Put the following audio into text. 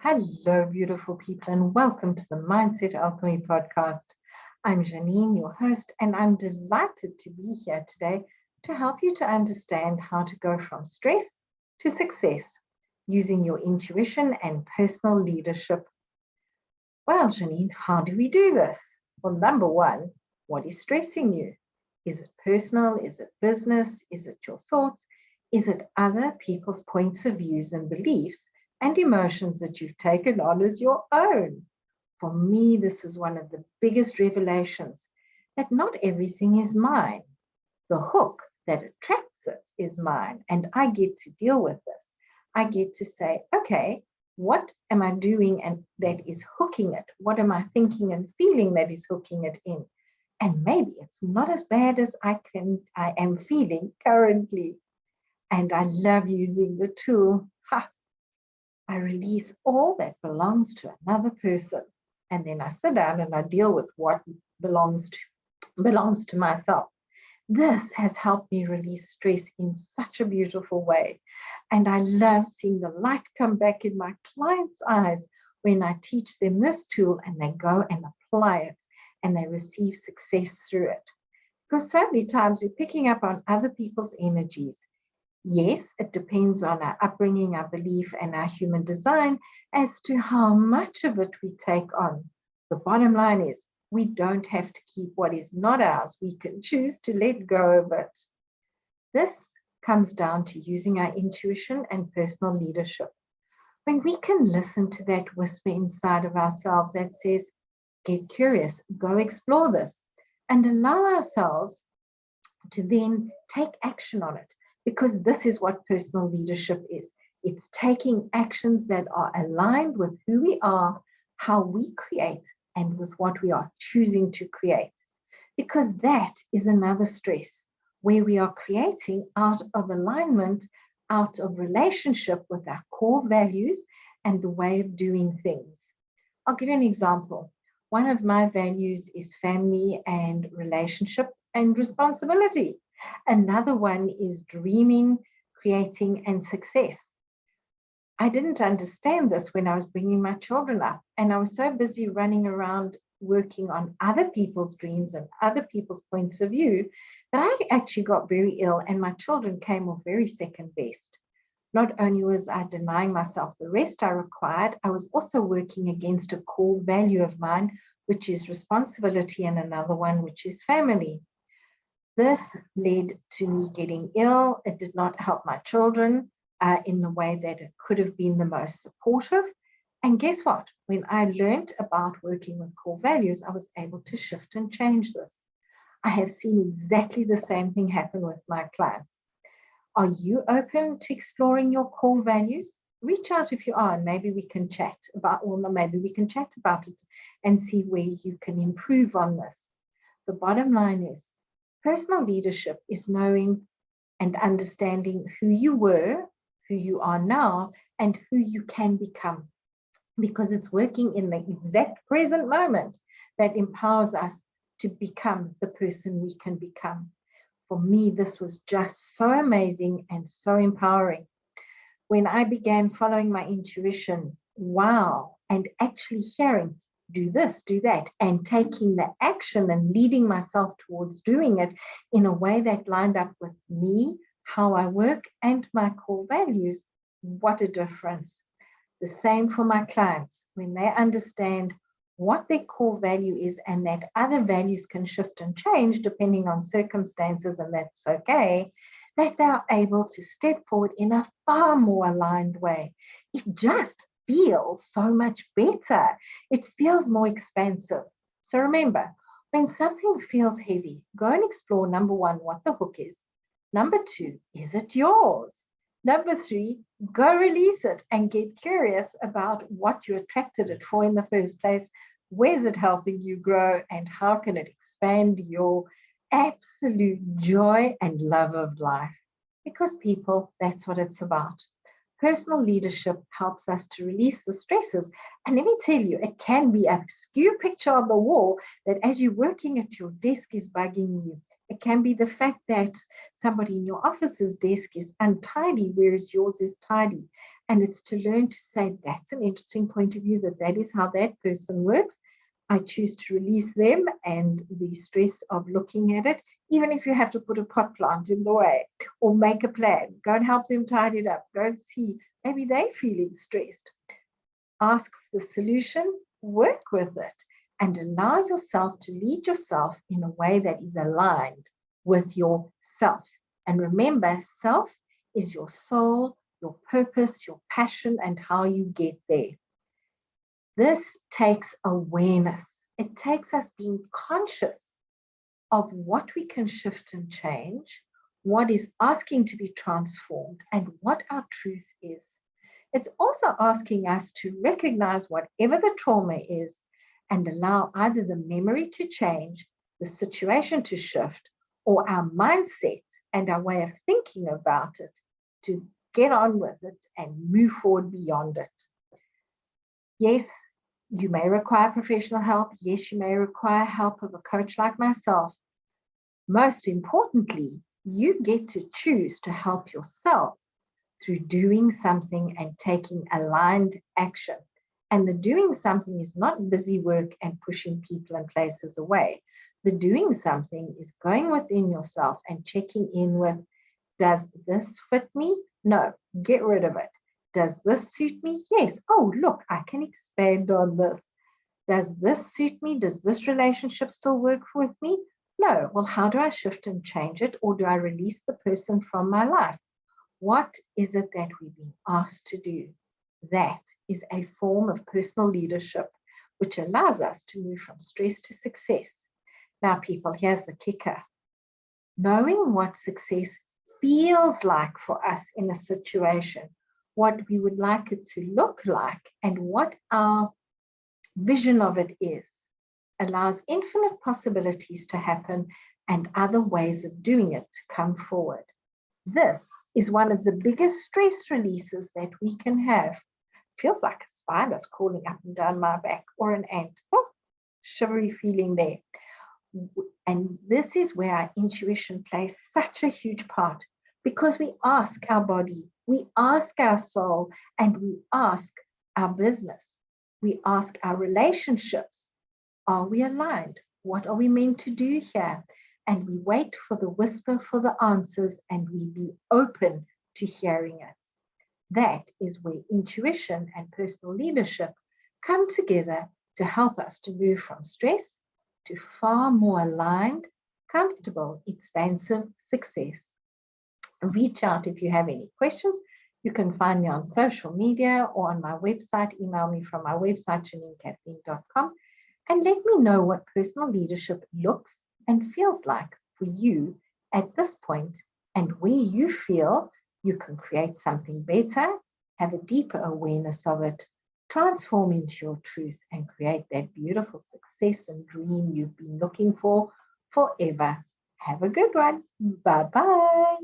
Hello, beautiful people, and welcome to the Mindset Alchemy podcast. I'm Janine, your host, and I'm delighted to be here today to help you to understand how to go from stress to success using your intuition and personal leadership. Well, Janine, how do we do this? Well, number one, what is stressing you? Is it personal? Is it business? Is it your thoughts? Is it other people's points of views and beliefs and emotions that you've taken on as your own? For me, this was one of the biggest revelations that not everything is mine. The hook that attracts it is mine, and I get to deal with this. I get to say, okay, what am I doing and that is hooking it? What am I thinking and feeling that is hooking it in? And maybe it's not as bad as I am feeling currently. And I love using the tool. I release all that belongs to another person. And then I sit down and I deal with what belongs to myself. This has helped me release stress in such a beautiful way. And I love seeing the light come back in my clients' eyes when I teach them this tool and they go and apply it and they receive success through it. Because so many times we're picking up on other people's energies. Yes, it depends on our upbringing, our belief, and our human design as to how much of it we take on. The bottom line is we don't have to keep what is not ours. We can choose to let go of it. This comes down to using our intuition and personal leadership. When we can listen to that whisper inside of ourselves that says, get curious, go explore this, and allow ourselves to then take action on it. Because this is what personal leadership is. It's taking actions that are aligned with who we are, how we create, and with what we are choosing to create. Because that is another stress where we are creating out of alignment, out of relationship with our core values and the way of doing things. I'll give you an example. One of my values is family and relationship and responsibility. Another one is dreaming, creating, and success. I didn't understand this when I was bringing my children up, and I was so busy running around working on other people's dreams and other people's points of view that I actually got very ill, and my children came off very second best. Not only was I denying myself the rest I required, I was also working against a core value of mine, which is responsibility, and another one, which is family. This led to me getting ill. It did not help my children in the way that it could have been the most supportive. And guess what? When I learned about working with core values, I was able to shift and change this. I have seen exactly the same thing happen with my clients. Are you open to exploring your core values? Reach out if you are, and maybe we can chat about, or maybe we can chat about it and see where you can improve on this. The bottom line is, personal leadership is knowing and understanding who you were, who you are now, and who you can become. Because it's working in the exact present moment that empowers us to become the person we can become. For me, this was just so amazing and so empowering. When I began following my intuition, wow, and actually hearing, do this, do that, and taking the action and leading myself towards doing it in a way that lined up with me, how I work, and my core values. What a difference. The same for my clients. When they understand what their core value is and that other values can shift and change depending on circumstances, and that's okay, that they're able to step forward in a far more aligned way. It just feels so much better. It feels more expansive. So remember, when something feels heavy, go and explore, number one, what the hook is. Number two, is it yours? Number three, go release it and get curious about what you attracted it for in the first place. Where's it helping you grow, and how can it expand your absolute joy and love of life? Because people, that's what it's about. Personal leadership helps us to release the stresses. And let me tell you, it can be a skew picture on the wall that as you're working at your desk is bugging you. It can be the fact that somebody in your office's desk is untidy, whereas yours is tidy. And it's to learn to say, that's an interesting point of view, that is how that person works. I choose to release them and the stress of looking at it, even if you have to put a pot plant in the way or make a plan. Go and help them tidy it up. Go and see. Maybe they're feeling stressed. Ask for the solution, work with it, and allow yourself to lead yourself in a way that is aligned with yourself. And remember, self is your soul, your purpose, your passion, and how you get there. This takes awareness. It takes us being conscious of what we can shift and change, what is asking to be transformed, and what our truth is. It's also asking us to recognize whatever the trauma is and allow either the memory to change, the situation to shift, or our mindset and our way of thinking about it to get on with it and move forward beyond it. Yes, you may require professional help. Yes, you may require help of a coach like myself. Most importantly, you get to choose to help yourself through doing something and taking aligned action. And the doing something is not busy work and pushing people and places away. The doing something is going within yourself and checking in with, does this fit me? No, get rid of it. Does this suit me? Yes. Oh, look, I can expand on this. Does this suit me? Does this relationship still work with me? No. Well, how do I shift and change it? Or do I release the person from my life? What is it that we've been asked to do? That is a form of personal leadership, which allows us to move from stress to success. Now, people, here's the kicker. Knowing what success feels like for us in a situation, what we would like it to look like, and what our vision of it is, allows infinite possibilities to happen and other ways of doing it to come forward. This is one of the biggest stress releases that we can have. Feels like a spider's crawling up and down my back, or an ant. Oh, shivery feeling there. And this is where our intuition plays such a huge part, because we ask our body, we ask our soul, and we ask our business. We ask our relationships, are we aligned? What are we meant to do here? And we wait for the whisper for the answers, and we be open to hearing it. That is where intuition and personal leadership come together to help us to move from stress to far more aligned, comfortable, expansive success. Reach out if you have any questions. You can find me on social media or on my website. Email me from my website, JanineKathleen.com, and let me know what personal leadership looks and feels like for you at this point, and where you feel you can create something better, have a deeper awareness of it, transform into your truth, and create that beautiful success and dream you've been looking for forever. Have a good one. Bye-bye.